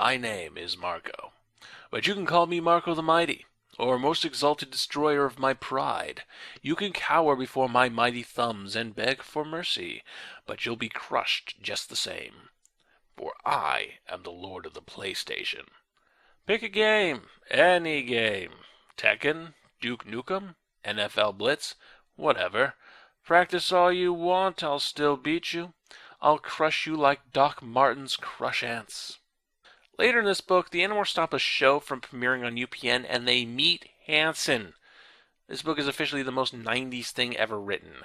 My name is Marco, but you can call me Marco the Mighty, or most exalted destroyer of my pride. You can cower before my mighty thumbs and beg for mercy, but you'll be crushed just the same. For I am the Lord of the PlayStation. Pick a game, any game. Tekken, Duke Nukem, NFL Blitz, whatever. Practice all you want, I'll still beat you. I'll crush you like Doc Martens crush ants. Later in this book, the Animorphs stop a show from premiering on UPN and they meet Hanson. This book is officially the most 90s thing ever written.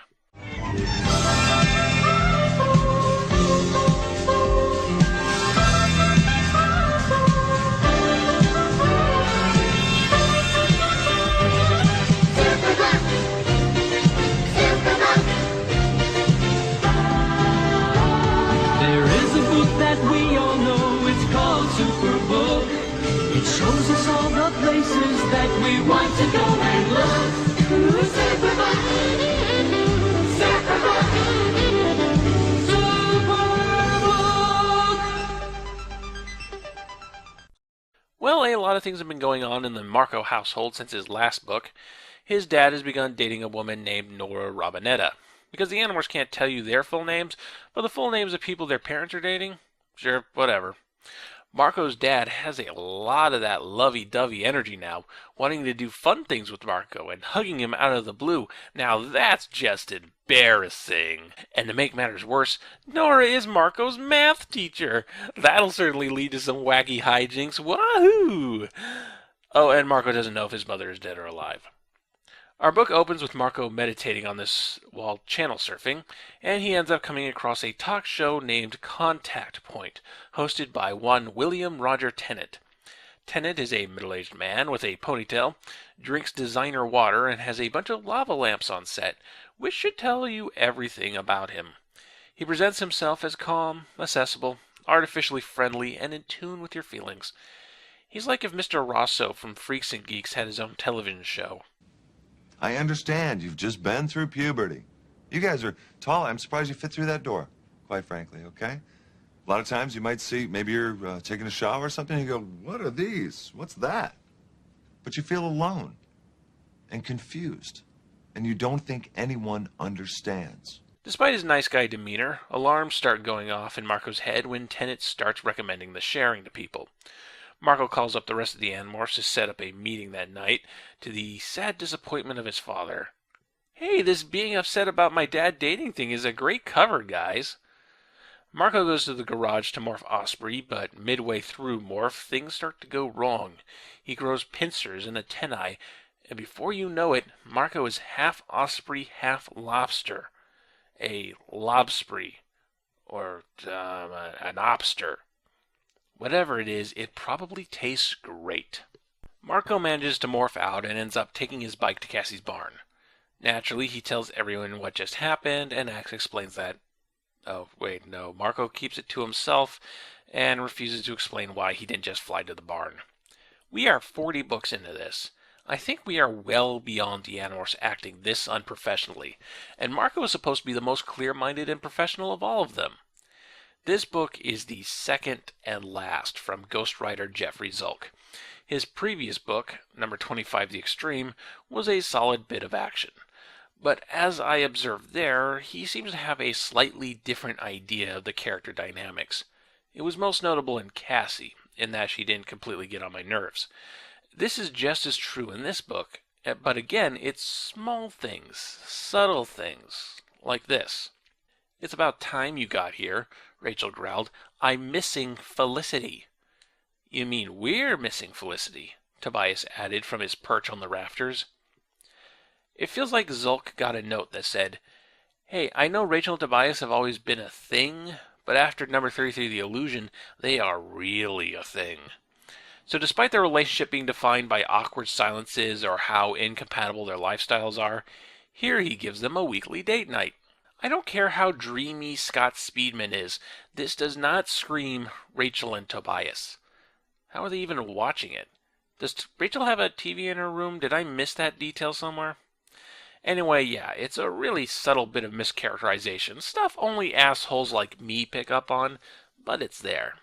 Shows us all the places that we want to go and look. Superbook! Superbook! Well, a lot of things have been going on in the Marco household since his last book. His dad has begun dating a woman named Nora Robinetta. Because the Animorphs can't tell you their full names, but the full names of people their parents are dating? Sure, whatever. Marco's dad has a lot of that lovey-dovey energy now, wanting to do fun things with Marco and hugging him out of the blue. Now that's just embarrassing. And to make matters worse, Nora is Marco's math teacher. That'll certainly lead to some wacky hijinks. Wahoo! Oh, and Marco doesn't know if his mother is dead or alive. Our book opens with Marco meditating on this while channel surfing, and he ends up coming across a talk show named Contact Point, hosted by one William Roger Tennant. Tennant is a middle-aged man with a ponytail, drinks designer water, and has a bunch of lava lamps on set, which should tell you everything about him. He presents himself as calm, accessible, artificially friendly, and in tune with your feelings. He's like if Mr. Rosso from Freaks and Geeks had his own television show. I understand. You've just been through puberty. You guys are tall. I'm surprised you fit through that door, quite frankly, okay? A lot of times you might see, maybe you're taking a shower or something, and you go, what are these? What's that? But you feel alone and confused, and you don't think anyone understands. Despite his nice guy demeanor, alarms start going off in Marco's head when Tennant starts recommending the sharing to people. Marco calls up the rest of the Animorphs to set up a meeting that night, to the sad disappointment of his father. Hey, this being upset about my dad dating thing is a great cover, guys. Marco goes to the garage to morph Osprey, but midway through morph, things start to go wrong. He grows pincers and antennae, and before you know it, Marco is half Osprey, half lobster. A lobspree, or an obster. Whatever it is, it probably tastes great. Marco manages to morph out and ends up taking his bike to Cassie's barn. Naturally, he tells everyone what just happened, and Axe explains that... Oh, wait, no. Marco keeps it to himself and refuses to explain why he didn't just fly to the barn. We are 40 books into this. I think we are well beyond the Animorphs acting this unprofessionally, and Marco is supposed to be the most clear-minded and professional of all of them. This book is the second and last from ghostwriter Jeffrey Zulk. His previous book, number 25 The Extreme, was a solid bit of action. But as I observed there, he seems to have a slightly different idea of the character dynamics. It was most notable in Cassie, in that she didn't completely get on my nerves. This is just as true in this book, but again, it's small things, subtle things, like this. It's about time you got here, Rachel growled. I'm missing Felicity. You mean we're missing Felicity, Tobias added from his perch on the rafters. It feels like Zulk got a note that said, hey, I know Rachel and Tobias have always been a thing, but after number 33, The Illusion, they are really a thing. So despite their relationship being defined by awkward silences or how incompatible their lifestyles are, here he gives them a weekly date night. I don't care how dreamy Scott Speedman is, this does not scream Rachel and Tobias. How are they even watching it? Does Rachel have a TV in her room? Did I miss that detail somewhere? Anyway, yeah, it's a really subtle bit of mischaracterization. Stuff only assholes like me pick up on, but it's there.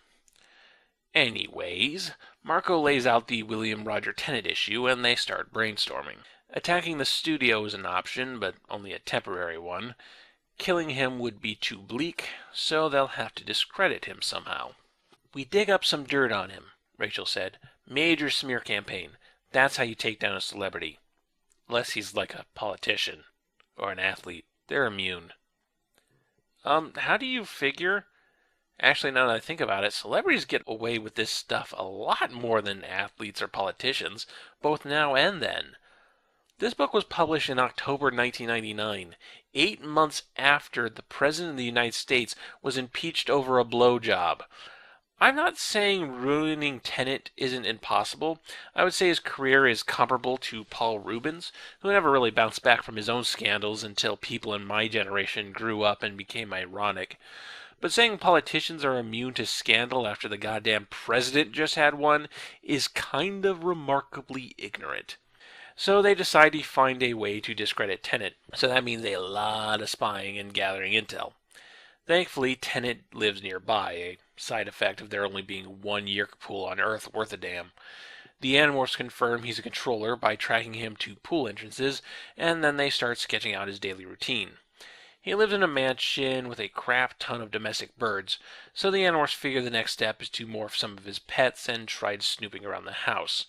Anyways, Marco lays out the William Roger Tennant issue and they start brainstorming. Attacking the studio is an option, but only a temporary one. Killing him would be too bleak, so they'll have to discredit him somehow. "We dig up some dirt on him," Rachel said. "Major smear campaign. That's how you take down a celebrity. Unless he's like a politician or an athlete. They're immune." How do you figure? Actually, now that I think about it, celebrities get away with this stuff a lot more than athletes or politicians, both now and then. This book was published in October 1999, 8 months after the President of the United States was impeached over a blowjob. I'm not saying ruining Tennant isn't impossible. I would say his career is comparable to Paul Rubens, who never really bounced back from his own scandals until people in my generation grew up and became ironic. But saying politicians are immune to scandal after the goddamn president just had one is kind of remarkably ignorant. So they decide to find a way to discredit Tennant. So that means a lot of spying and gathering intel. Thankfully, Tennant lives nearby, a side effect of there only being one Yeerk pool on Earth worth a damn. The Animorphs confirm he's a controller by tracking him to pool entrances, and then they start sketching out his daily routine. He lives in a mansion with a crap ton of domestic birds, so the Animorphs figure the next step is to morph some of his pets and try snooping around the house.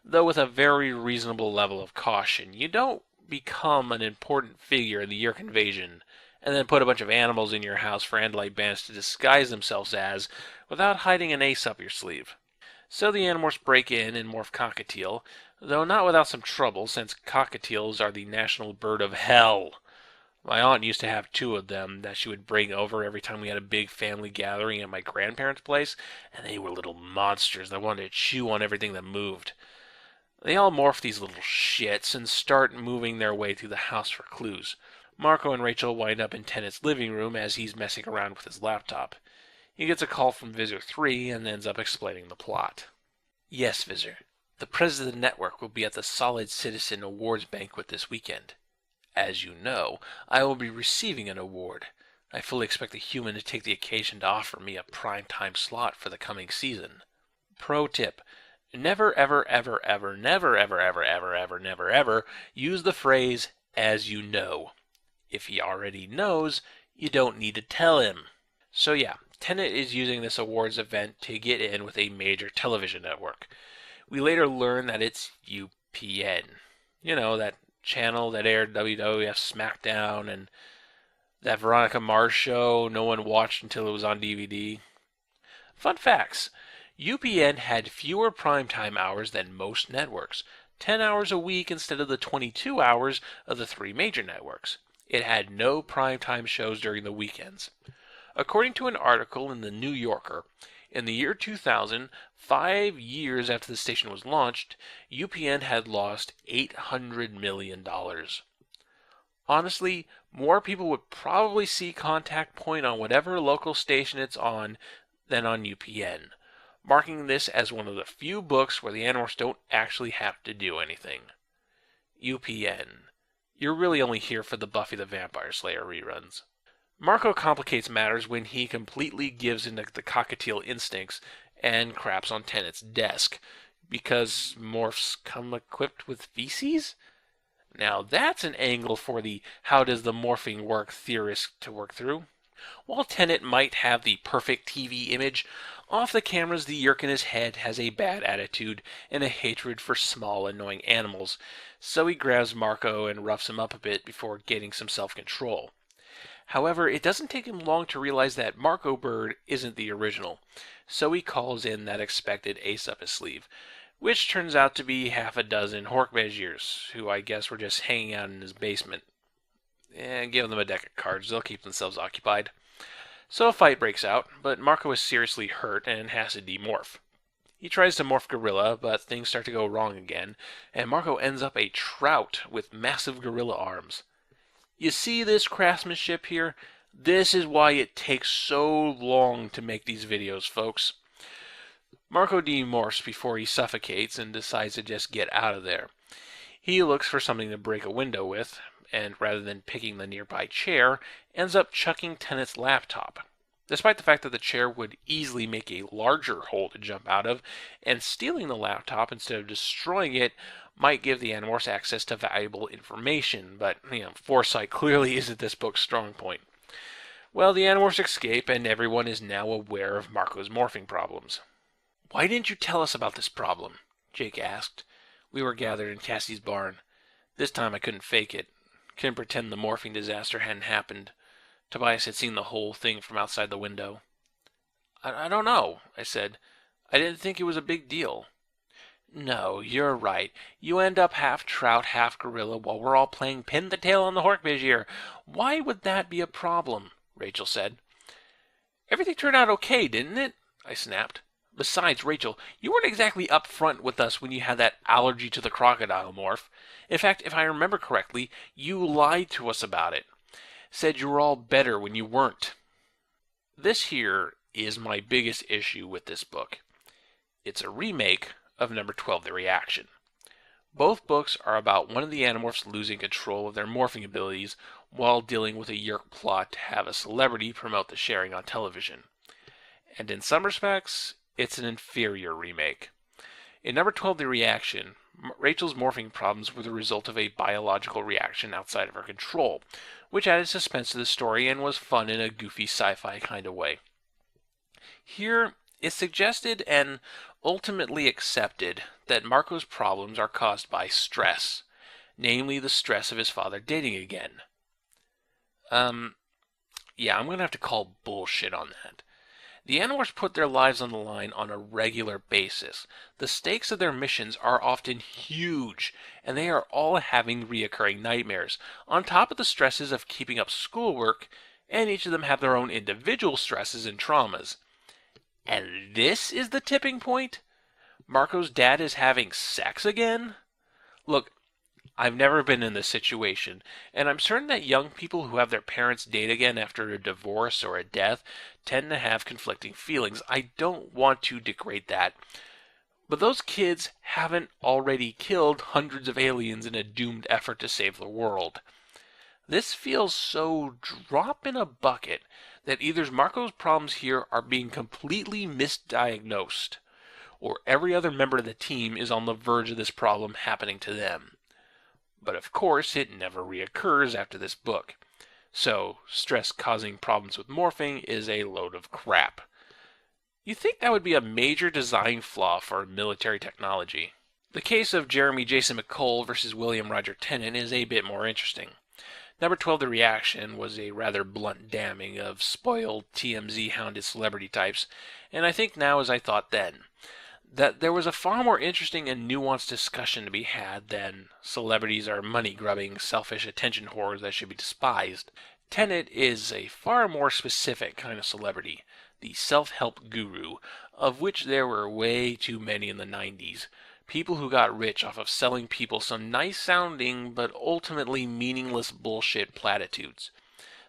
Though with a very reasonable level of caution. You don't become an important figure in the Yeerk invasion and then put a bunch of animals in your house for Andalite bandits to disguise themselves as without hiding an ace up your sleeve. So the Animorphs break in and morph Cockatiel, though not without some trouble since cockatiels are the national bird of hell. My aunt used to have 2 of them that she would bring over every time we had a big family gathering at my grandparents' place, and they were little monsters that wanted to chew on everything that moved. They all morph these little shits and start moving their way through the house for clues. Marco and Rachel wind up in Tennant's living room as he's messing around with his laptop. He gets a call from Visitor 3 and ends up explaining the plot. "Yes, Visitor. The president of the network will be at the Solid Citizen Awards banquet this weekend. As you know, I will be receiving an award. I fully expect the human to take the occasion to offer me a prime-time slot for the coming season. Pro tip. Never, ever, ever, ever, never, ever, ever, ever, ever, never, ever use the phrase, 'as you know.' If he already knows, you don't need to tell him." So yeah, Tennant is using this awards event to get in with a major television network. We later learn that it's UPN. You know, that channel that aired WWF SmackDown and that Veronica Mars show no one watched until it was on DVD. Fun facts. UPN had fewer primetime hours than most networks, 10 hours a week instead of the 22 hours of the 3 major networks. It had no primetime shows during the weekends. According to an article in the New Yorker, in the year 2000, 5 years after the station was launched, UPN had lost $800 million. Honestly, more people would probably see Contact Point on whatever local station it's on than on UPN, marking this as one of the few books where the Animorphs don't actually have to do anything. UPN. You're really only here for the Buffy the Vampire Slayer reruns. Marco complicates matters when he completely gives into the cockatiel instincts and craps on Tennant's desk, because morphs come equipped with feces? Now that's an angle for the how does the morphing work theorist to work through. While Tennant might have the perfect TV image, off the cameras the Yeerk in his head has a bad attitude and a hatred for small, annoying animals, so he grabs Marco and roughs him up a bit before gaining some self-control. However, it doesn't take him long to realize that Marco Bird isn't the original, so he calls in that expected ace up his sleeve, which turns out to be half a dozen Hork-Bajers, who I guess were just hanging out in his basement. Give them a deck of cards, they'll keep themselves occupied. So a fight breaks out, but Marco is seriously hurt and has to demorph. He tries to morph Gorilla, but things start to go wrong again, and Marco ends up a trout with massive gorilla arms. You see this craftsmanship here? This is why it takes so long to make these videos, folks. Marco demorphs before he suffocates and decides to just get out of there. He looks for something to break a window with, and rather than picking the nearby chair, ends up chucking Tennant's laptop. despite the fact that the chair would easily make a larger hole to jump out of, and stealing the laptop instead of destroying it might give the Animorphs access to valuable information, but, foresight clearly isn't this book's strong point. Well, the Animorphs escape, and everyone is now aware of Marco's morphing problems. "Why didn't you tell us about this problem?" Jake asked. We were gathered in Cassie's barn. This time I couldn't fake it. Couldn't pretend the morphing disaster hadn't happened. Tobias had seen the whole thing from outside the window. I don't know," I said. "I didn't think it was a big deal." "No, you're right. You end up half trout, half gorilla, while we're all playing pin the tail on the Hork-Bajir. Why would that be a problem?" Rachel said. "Everything turned out okay, didn't it?" I snapped. "Besides, Rachel, you weren't exactly up front with us when you had that allergy to the crocodile morph. In fact, if I remember correctly, you lied to us about it. Said you were all better when you weren't." This here is my biggest issue with this book. It's a remake of number 12, The Reaction. Both books are about one of the Animorphs losing control of their morphing abilities while dealing with a Yeerk plot to have a celebrity promote the sharing on television. And in some respects, it's an inferior remake. In number 12, The Reaction, Rachel's morphing problems were the result of a biological reaction outside of her control, which added suspense to the story and was fun in a goofy sci-fi kind of way. Here, it's suggested and ultimately accepted that Marco's problems are caused by stress, namely the stress of his father dating again. Yeah, I'm going to have to call bullshit on that. The Animorphs put their lives on the line on a regular basis. The stakes of their missions are often huge, and they are all having reoccurring nightmares, on top of the stresses of keeping up schoolwork, and each of them have their own individual stresses and traumas. And this is the tipping point? Marco's dad is having sex again? Look, I've never been in this situation, and I'm certain that young people who have their parents date again after a divorce or a death tend to have conflicting feelings. I don't want to degrade that. But those kids haven't already killed hundreds of aliens in a doomed effort to save the world. This feels so drop in a bucket that either Marco's problems here are being completely misdiagnosed, or every other member of the team is on the verge of this problem happening to them. But of course, it never reoccurs after this book. So, stress causing problems with morphing is a load of crap. You'd think that would be a major design flaw for military technology. The case of Jeremy Jason McCole versus William Roger Tennant is a bit more interesting. Number 12, The Reaction, was a rather blunt damning of spoiled TMZ-hounded celebrity types, and I think now as I thought then, that there was a far more interesting and nuanced discussion to be had than celebrities are money-grubbing, selfish attention whores that should be despised. Tennant is a far more specific kind of celebrity, the self-help guru, of which there were way too many in the 90s. People who got rich off of selling people some nice-sounding but ultimately meaningless bullshit platitudes.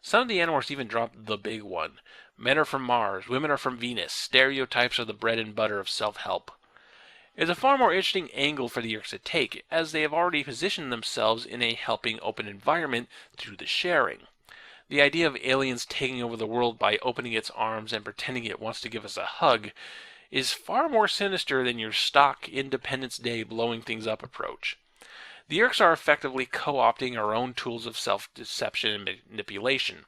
Some of the Animorphs even dropped the big one. Men are from Mars, women are from Venus, stereotypes are the bread and butter of self-help. It's a far more interesting angle for the Yeerks to take, as they have already positioned themselves in a helping open environment through the sharing. The idea of aliens taking over the world by opening its arms and pretending it wants to give us a hug is far more sinister than your stock Independence Day blowing things up approach. The Yeerks are effectively co-opting our own tools of self-deception and manipulation.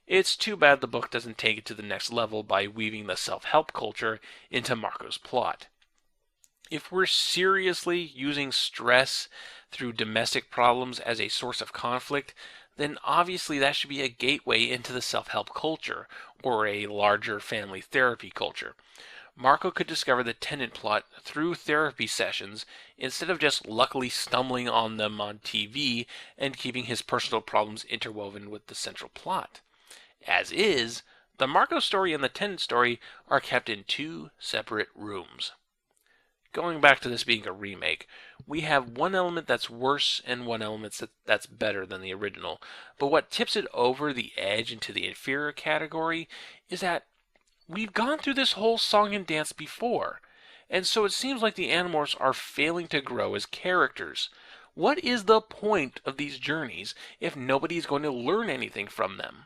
It's too bad the book doesn't take it to the next level by weaving the self-help culture into Marco's plot. If we're seriously using stress through domestic problems as a source of conflict, then obviously that should be a gateway into the self-help culture, or a larger family therapy culture. Marco could discover the Tennant plot through therapy sessions instead of just luckily stumbling on them on TV and keeping his personal problems interwoven with the central plot. As is, the Marco story and the Tennant story are kept in two separate rooms. Going back to this being a remake, we have one element that's worse and one element that's better than the original, but what tips it over the edge into the inferior category is that we've gone through this whole song and dance before, and so it seems like the Animorphs are failing to grow as characters. What is the point of these journeys if nobody is going to learn anything from them?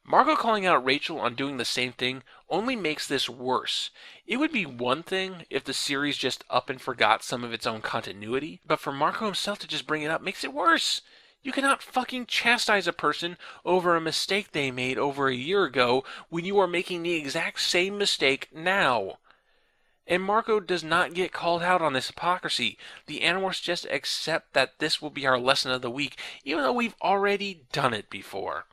Marco calling out Rachel on doing the same thing only makes this worse. It would be one thing if the series just up and forgot some of its own continuity, but for Marco himself to just bring it up makes it worse. You cannot fucking chastise a person over a mistake they made over a year ago when you are making the exact same mistake now. And Marco does not get called out on this hypocrisy. The Animorphs just accept that this will be our lesson of the week, even though we've already done it before.